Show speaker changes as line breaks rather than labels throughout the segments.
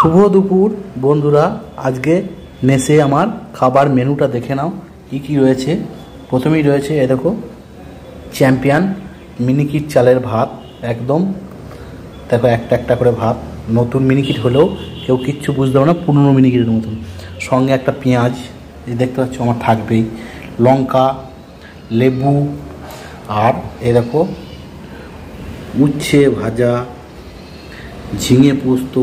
শুভ দুপুর বন্ধুরা, আজকে মেসে আমার খাবার মেনুটা দেখে নাও কি কি রয়েছে। প্রথমেই রয়েছে এ দেখো চ্যাম্পিয়ন মিনিকিট চালের ভাত, একদম দেখো একটা একটা করে ভাত, নতুন মিনিকিট হলেও কেউ কিচ্ছু বুঝতে পারবে না, পুরনো মিনিকিটের মতন। সঙ্গে একটা পেঁয়াজ এই দেখতে পাচ্ছ আমার থাকবেই, লঙ্কা, লেবু, আর এ দেখো উচ্ছে ভাজা, ঝিঙে পোস্ত,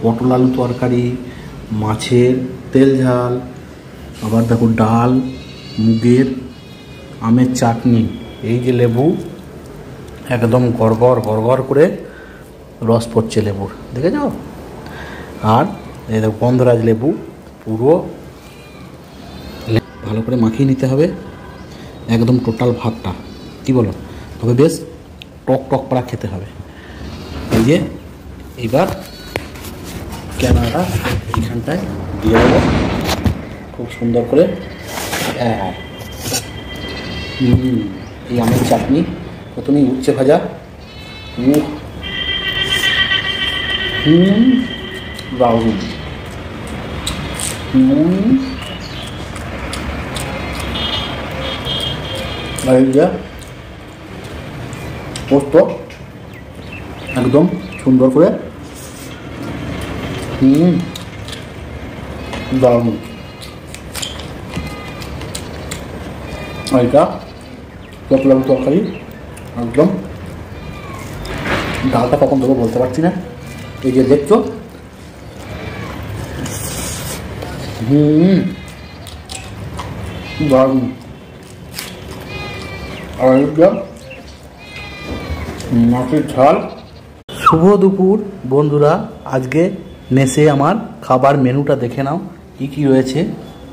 পটল আলু তরকারি, মাছের তেল ঝাল, আবার দেখো ডাল, মুগের, আমের চাটনি, এই যে লেবু একদম গড়গড় গড়গড় করে রস পড়ছে লেবুর, দেখে যাও। আর এই দেখো গন্ধরাজ লেবু, পুরো ভালো করে মাখিয়ে নিতে হবে একদম টোটাল ভাতটা, কি বলো? তবে বেশ টক টক পাড়া খেতে হবে। এই যে এবার ক্যামেরাটা এইখানটায় দিয়ে দেবো খুব সুন্দর করে। হ্যাঁ, এই আমের চাটনি, প্রথমেই উচ্ছে ভাজা, দারুণ, পোস্ত একদম সুন্দর করে, দারুণ। এটা পটল আলু তরকারি, একদম ডালটা কখন দেবো বলতে পারছি না। এই যে দেখছো, দারুণ। আর মাছের ঝাল। শুভ দুপুর বন্ধুরা, আজকে মেসে আমার খাবার মেনুটা দেখে নাও কি কি রয়েছে।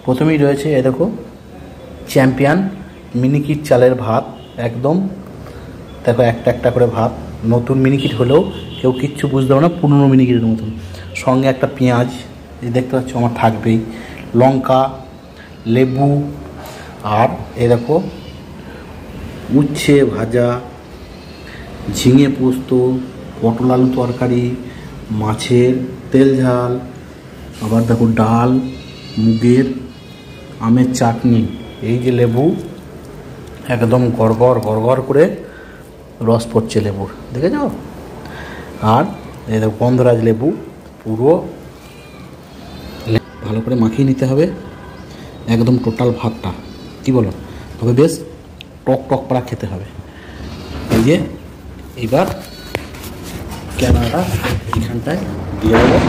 প্রথমেই রয়েছে এ দেখো চ্যাম্পিয়ন মিনিকিট চালের ভাত, একদম দেখো একটা একটা করে ভাত, নতুন মিনিকিট হলেও কেউ কিচ্ছু বুঝতে পারবে না, পুরনো মিনিকিটের মতন। সঙ্গে একটা পেঁয়াজ এই দেখতে পাচ্ছ আমার থাকবেই, লঙ্কা, লেবু, আর এ দেখো উচ্ছে ভাজা, ঝিঙে পোস্ত, পটল আলু তরকারি, মাছের তেল ঝাল, আবার দেখো ডাল, মুগের, আমের চাটনি, এই যে লেবু একদম গড়গড় গড়গড় করে রস পড়ছে লেবুর, দেখে যাও। আর এই দেখো গন্ধরাজ লেবু, পুরো ভালো করে মাখিয়ে নিতে হবে একদম টোটাল ভাতটা, কি বলো? তবে বেশ টক টক পাড়া খেতে হবে। এই যে এবার ক্যামেরাটা এইখানটায় দিয়ে দেবো।